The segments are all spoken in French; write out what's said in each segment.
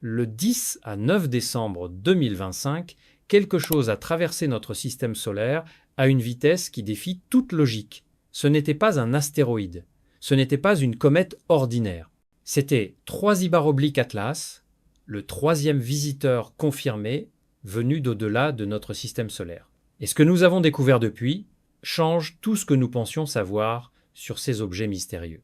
le 10 à 9 décembre 2025, quelque chose a traversé notre système solaire à une vitesse qui défie toute logique. Ce n'était pas un astéroïde, ce n'était pas une comète ordinaire. C'était 3 Ibar Atlas, le troisième visiteur confirmé venu d'au-delà de notre système solaire. Et ce que nous avons découvert depuis change tout ce que nous pensions savoir sur ces objets mystérieux.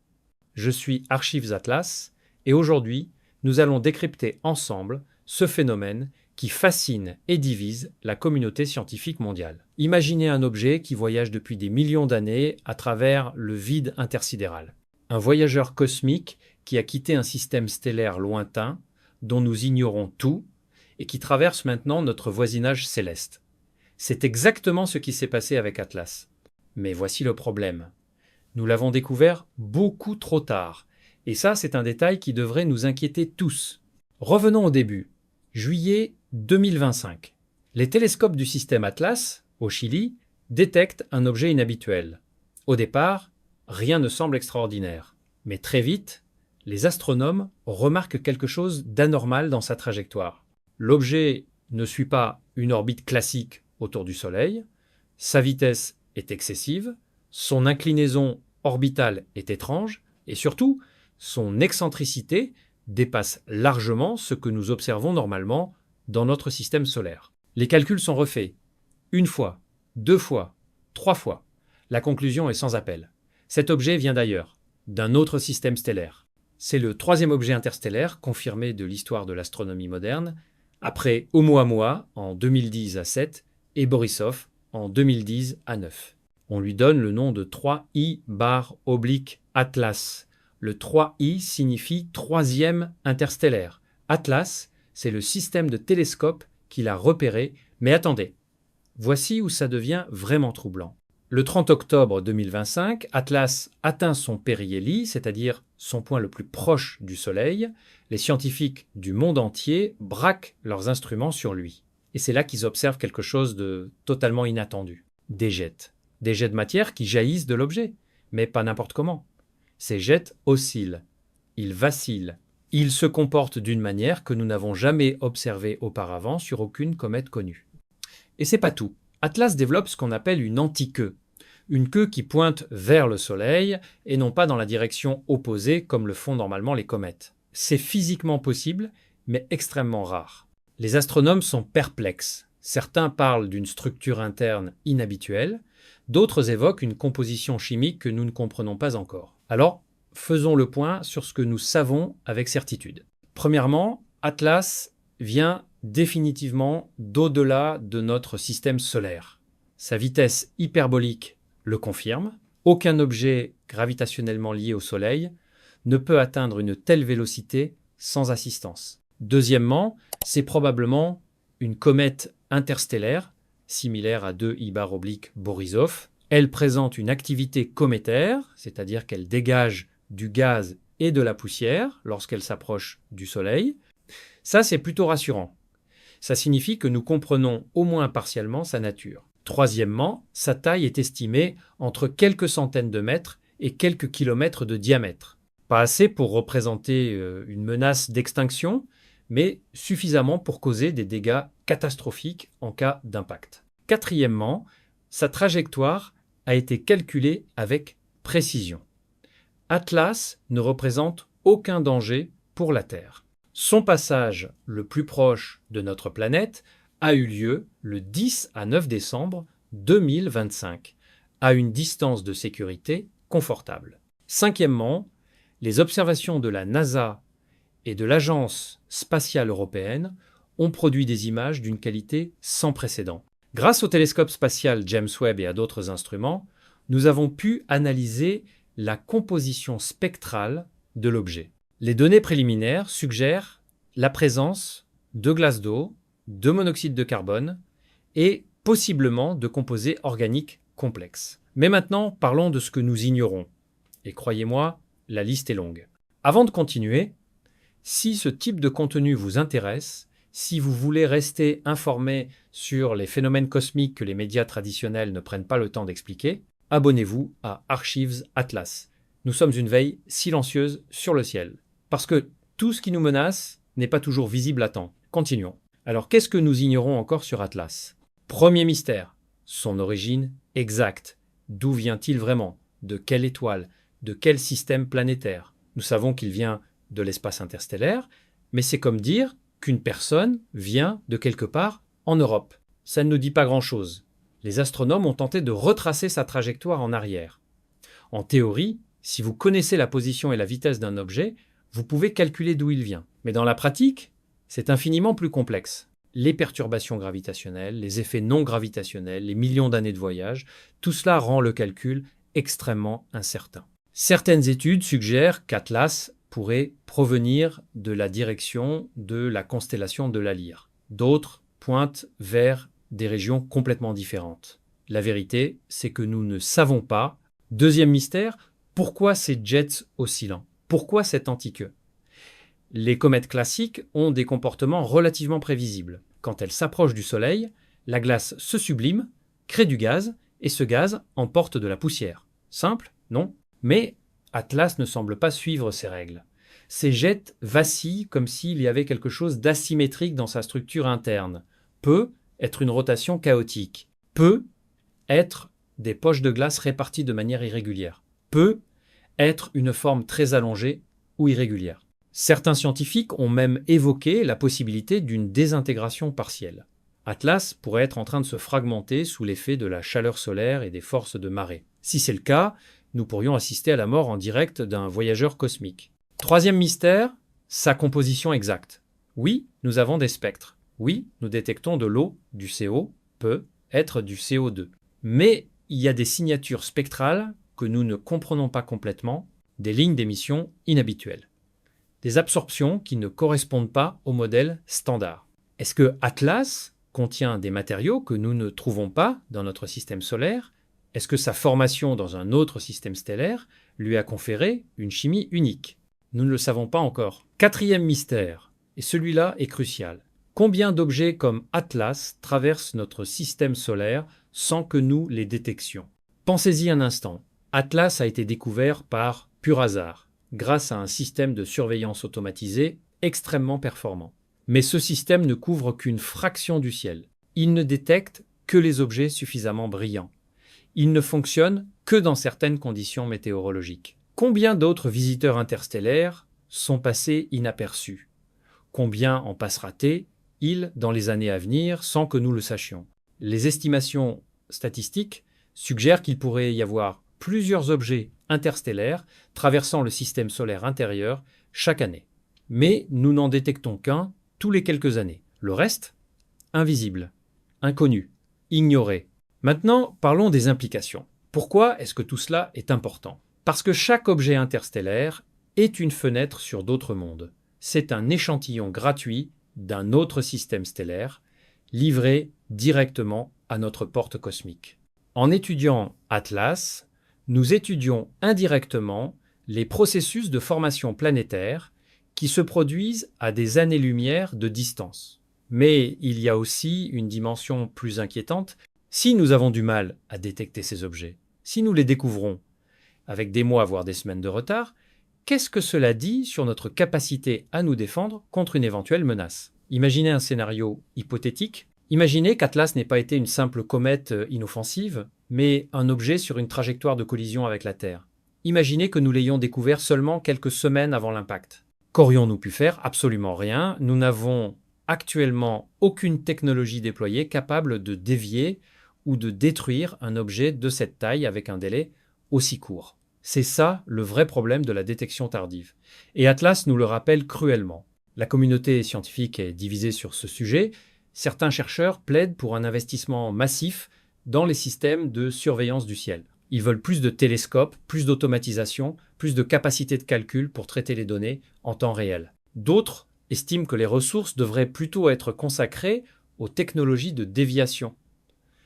Je suis Archives Atlas et aujourd'hui, nous allons décrypter ensemble ce phénomène qui fascine et divise la communauté scientifique mondiale. Imaginez un objet qui voyage depuis des millions d'années à travers le vide intersidéral. Un voyageur cosmique qui a quitté un système stellaire lointain dont nous ignorons tout et qui traverse maintenant notre voisinage céleste. C'est exactement ce qui s'est passé avec Atlas. Mais voici le problème. Nous l'avons découvert beaucoup trop tard. Et ça, c'est un détail qui devrait nous inquiéter tous. Revenons au début. Juillet 2025. Les télescopes du système Atlas, au Chili, détectent un objet inhabituel. Au départ, rien ne semble extraordinaire. Mais très vite, les astronomes remarquent quelque chose d'anormal dans sa trajectoire. L'objet ne suit pas une orbite classique autour du Soleil, sa vitesse est excessive, son inclinaison orbitale est étrange, et surtout, son excentricité dépasse largement ce que nous observons normalement dans notre système solaire. Les calculs sont refaits, 1 fois, 2 fois, 3 fois. La conclusion est sans appel. Cet objet vient d'ailleurs, d'un autre système stellaire. C'est le 3e objet interstellaire confirmé de l'histoire de l'astronomie moderne, après Oumuamua en 2010 à 7 et Borisov en 2010 à 9. On lui donne le nom de 3I-Atlas. Le 3I signifie 3e interstellaire. Atlas, c'est le système de télescope qu'il a repéré. Mais attendez, voici où ça devient vraiment troublant. Le 30 octobre 2025, Atlas atteint son périhélie, c'est-à-dire son point le plus proche du Soleil. Les scientifiques du monde entier braquent leurs instruments sur lui. Et c'est là qu'ils observent quelque chose de totalement inattendu. Des jets. Des jets de matière qui jaillissent de l'objet, mais pas n'importe comment. Ces jets oscillent, ils vacillent, ils se comportent d'une manière que nous n'avons jamais observée auparavant sur aucune comète connue. Et c'est pas tout. Atlas développe ce qu'on appelle une antiqueue, une queue qui pointe vers le Soleil et non pas dans la direction opposée comme le font normalement les comètes. C'est physiquement possible, mais extrêmement rare. Les astronomes sont perplexes. Certains parlent d'une structure interne inhabituelle, d'autres évoquent une composition chimique que nous ne comprenons pas encore. Alors, faisons le point sur ce que nous savons avec certitude. Premièrement, Atlas vient définitivement d'au-delà de notre système solaire. Sa vitesse hyperbolique le confirme. Aucun objet gravitationnellement lié au Soleil ne peut atteindre une telle vélocité sans assistance. Deuxièmement, c'est probablement une comète interstellaire, similaire à 2 Ibar-Borisov. Elle présente une activité cométaire, c'est-à-dire qu'elle dégage du gaz et de la poussière lorsqu'elle s'approche du Soleil. Ça, c'est plutôt rassurant. Ça signifie que nous comprenons au moins partiellement sa nature. Troisièmement, sa taille est estimée entre quelques centaines de mètres et quelques kilomètres de diamètre. Pas assez pour représenter une menace d'extinction, mais suffisamment pour causer des dégâts catastrophiques en cas d'impact. Quatrièmement, sa trajectoire a été calculée avec précision. Atlas ne représente aucun danger pour la Terre. Son passage le plus proche de notre planète a eu lieu le 10 à 9 décembre 2025, à une distance de sécurité confortable. Cinquièmement, les observations de la NASA et de l'Agence spatiale européenne ont produit des images d'une qualité sans précédent. Grâce au télescope spatial James Webb et à d'autres instruments, nous avons pu analyser la composition spectrale de l'objet. Les données préliminaires suggèrent la présence de glace d'eau, de monoxyde de carbone et possiblement de composés organiques complexes. Mais maintenant, parlons de ce que nous ignorons. Et croyez-moi, la liste est longue. Avant de continuer, si ce type de contenu vous intéresse, si vous voulez rester informé sur les phénomènes cosmiques que les médias traditionnels ne prennent pas le temps d'expliquer, abonnez-vous à Archives Atlas. Nous sommes une veille silencieuse sur le ciel. Parce que tout ce qui nous menace n'est pas toujours visible à temps. Continuons. Alors qu'est-ce que nous ignorons encore sur Atlas? Premier mystère, son origine exacte. D'où vient-il vraiment? De quelle étoile? De quel système planétaire? Nous savons qu'il vient de l'espace interstellaire, mais c'est comme dire qu'une personne vient de quelque part en Europe. Ça ne nous dit pas grand-chose. Les astronomes ont tenté de retracer sa trajectoire en arrière. En théorie, si vous connaissez la position et la vitesse d'un objet, vous pouvez calculer d'où il vient. Mais dans la pratique, c'est infiniment plus complexe. Les perturbations gravitationnelles, les effets non gravitationnels, les millions d'années de voyage, tout cela rend le calcul extrêmement incertain. Certaines études suggèrent qu'Atlas pourrait provenir de la direction de la constellation de la Lyre. D'autres pointent vers des régions complètement différentes. La vérité, c'est que nous ne savons pas. Deuxième mystère, pourquoi ces jets oscillants? Pourquoi cette antiqueux? Les comètes classiques ont des comportements relativement prévisibles. Quand elles s'approchent du Soleil, la glace se sublime, crée du gaz, et ce gaz emporte de la poussière. Simple, non? Mais Atlas ne semble pas suivre ces règles. Ces jets vacillent comme s'il y avait quelque chose d'asymétrique dans sa structure interne. Peut être une rotation chaotique. Peut être des poches de glace réparties de manière irrégulière. Peut être une forme très allongée ou irrégulière. Certains scientifiques ont même évoqué la possibilité d'une désintégration partielle. Atlas pourrait être en train de se fragmenter sous l'effet de la chaleur solaire et des forces de marée. Si c'est le cas, nous pourrions assister à la mort en direct d'un voyageur cosmique. Troisième mystère, sa composition exacte. Oui, nous avons des spectres. Oui, nous détectons de l'eau, du CO, peut être du CO2. Mais il y a des signatures spectrales que nous ne comprenons pas complètement, des lignes d'émission inhabituelles. Des absorptions qui ne correspondent pas au modèle standard. Est-ce que Atlas contient des matériaux que nous ne trouvons pas dans notre système solaire? Est-ce que sa formation dans un autre système stellaire lui a conféré une chimie unique? Nous ne le savons pas encore. Quatrième mystère, et celui-là est crucial. Combien d'objets comme Atlas traversent notre système solaire sans que nous les détections? Pensez-y un instant. Atlas a été découvert par pur hasard, grâce à un système de surveillance automatisé extrêmement performant. Mais ce système ne couvre qu'une fraction du ciel. Il ne détecte que les objets suffisamment brillants. Il ne fonctionne que dans certaines conditions météorologiques. Combien d'autres visiteurs interstellaires sont passés inaperçus? Combien en passera-t-il dans les années à venir sans que nous le sachions? Les estimations statistiques suggèrent qu'il pourrait y avoir plusieurs objets interstellaires traversant le système solaire intérieur chaque année. Mais nous n'en détectons qu'un tous les quelques années. Le reste, invisible, inconnu, ignoré. Maintenant, parlons des implications. Pourquoi est-ce que tout cela est important? Parce que chaque objet interstellaire est une fenêtre sur d'autres mondes. C'est un échantillon gratuit d'un autre système stellaire, livré directement à notre porte cosmique. En étudiant Atlas, nous étudions indirectement les processus de formation planétaire qui se produisent à des années-lumière de distance. Mais il y a aussi une dimension plus inquiétante. Si nous avons du mal à détecter ces objets, si nous les découvrons avec des mois voire des semaines de retard, qu'est-ce que cela dit sur notre capacité à nous défendre contre une éventuelle menace? Imaginez un scénario hypothétique. Imaginez qu'Atlas n'ait pas été une simple comète inoffensive, mais un objet sur une trajectoire de collision avec la Terre. Imaginez que nous l'ayons découvert seulement quelques semaines avant l'impact. Qu'aurions-nous pu faire? Absolument rien. Nous n'avons actuellement aucune technologie déployée capable de dévier ou de détruire un objet de cette taille avec un délai aussi court. C'est ça le vrai problème de la détection tardive. Et Atlas nous le rappelle cruellement. La communauté scientifique est divisée sur ce sujet. Certains chercheurs plaident pour un investissement massif dans les systèmes de surveillance du ciel. Ils veulent plus de télescopes, plus d'automatisation, plus de capacité de calcul pour traiter les données en temps réel. D'autres estiment que les ressources devraient plutôt être consacrées aux technologies de déviation.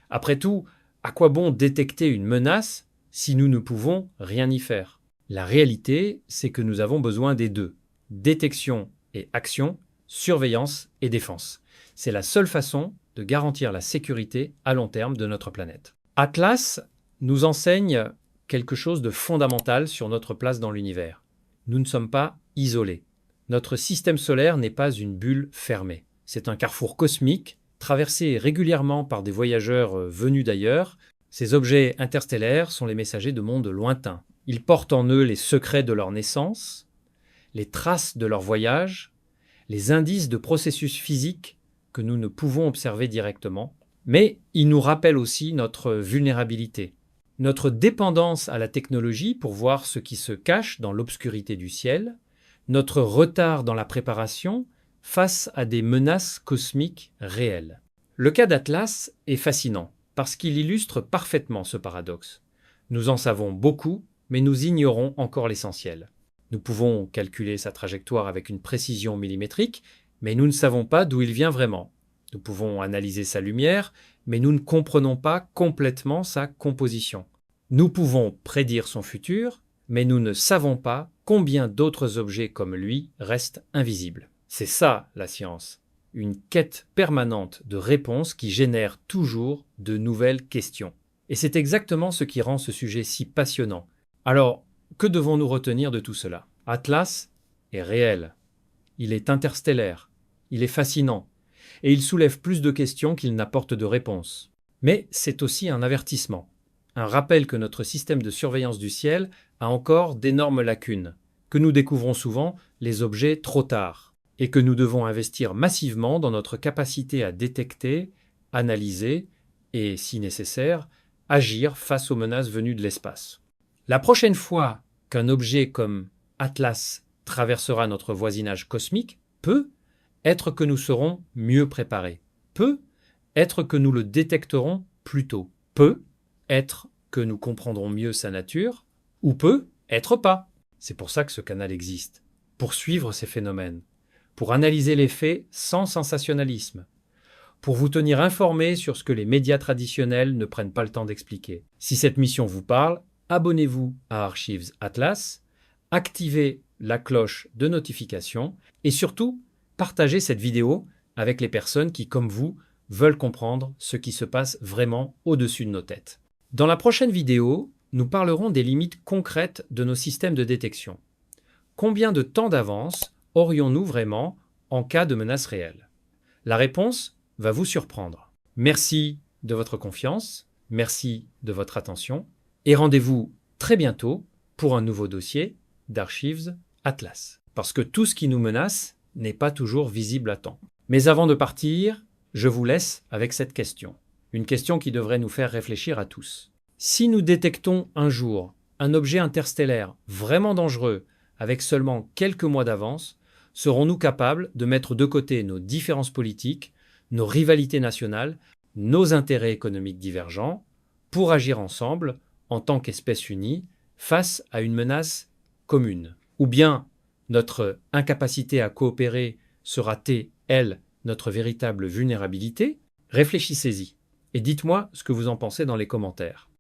Après tout, à quoi bon détecter une menace si nous ne pouvons rien y faire? La réalité, c'est que nous avons besoin des deux. Détection et action, surveillance et défense. C'est la seule façon de garantir la sécurité à long terme de notre planète. Atlas nous enseigne quelque chose de fondamental sur notre place dans l'univers. Nous ne sommes pas isolés. Notre système solaire n'est pas une bulle fermée. C'est un carrefour cosmique, traversé régulièrement par des voyageurs venus d'ailleurs. Ces objets interstellaires sont les messagers de mondes lointains. Ils portent en eux les secrets de leur naissance, les traces de leur voyage, les indices de processus physiques que nous ne pouvons observer directement, mais ils nous rappellent aussi notre vulnérabilité, notre dépendance à la technologie pour voir ce qui se cache dans l'obscurité du ciel, notre retard dans la préparation face à des menaces cosmiques réelles. Le cas d'Atlas est fascinant parce qu'il illustre parfaitement ce paradoxe. Nous en savons beaucoup, mais nous ignorons encore l'essentiel. Nous pouvons calculer sa trajectoire avec une précision millimétrique, mais nous ne savons pas d'où il vient vraiment. Nous pouvons analyser sa lumière, mais nous ne comprenons pas complètement sa composition. Nous pouvons prédire son futur, mais nous ne savons pas combien d'autres objets comme lui restent invisibles. C'est ça la science, une quête permanente de réponses qui génère toujours de nouvelles questions. Et c'est exactement ce qui rend ce sujet si passionnant. Alors, que devons-nous retenir de tout cela? Atlas est réel, il est interstellaire, il est fascinant, et il soulève plus de questions qu'il n'apporte de réponses. Mais c'est aussi un avertissement, un rappel que notre système de surveillance du ciel a encore d'énormes lacunes, que nous découvrons souvent les objets trop tard, et que nous devons investir massivement dans notre capacité à détecter, analyser et, si nécessaire, agir face aux menaces venues de l'espace. La prochaine fois qu'un objet comme Atlas traversera notre voisinage cosmique, peut être que nous serons mieux préparés, peut être que nous le détecterons plus tôt, peut être que nous comprendrons mieux sa nature, ou peut être pas. C'est pour ça que ce canal existe, pour suivre ces phénomènes, pour analyser les faits sans sensationnalisme, pour vous tenir informés sur ce que les médias traditionnels ne prennent pas le temps d'expliquer. Si cette mission vous parle, abonnez-vous à Archives Atlas, activez la cloche de notification et surtout, partagez cette vidéo avec les personnes qui, comme vous, veulent comprendre ce qui se passe vraiment au-dessus de nos têtes. Dans la prochaine vidéo, nous parlerons des limites concrètes de nos systèmes de détection. Combien de temps d'avance aurions-nous vraiment en cas de menace réelle? La réponse va vous surprendre. Merci de votre confiance, merci de votre attention et rendez-vous très bientôt pour un nouveau dossier d'Archives Atlas. Parce que tout ce qui nous menace n'est pas toujours visible à temps. Mais avant de partir, je vous laisse avec cette question. Une question qui devrait nous faire réfléchir à tous. Si nous détectons un jour un objet interstellaire vraiment dangereux avec seulement quelques mois d'avance, serons-nous capables de mettre de côté nos différences politiques, nos rivalités nationales, nos intérêts économiques divergents, pour agir ensemble, en tant qu'espèce unie, face à une menace commune? Ou bien notre incapacité à coopérer sera-t-elle, elle, notre véritable vulnérabilité? Réfléchissez-y et dites-moi ce que vous en pensez dans les commentaires.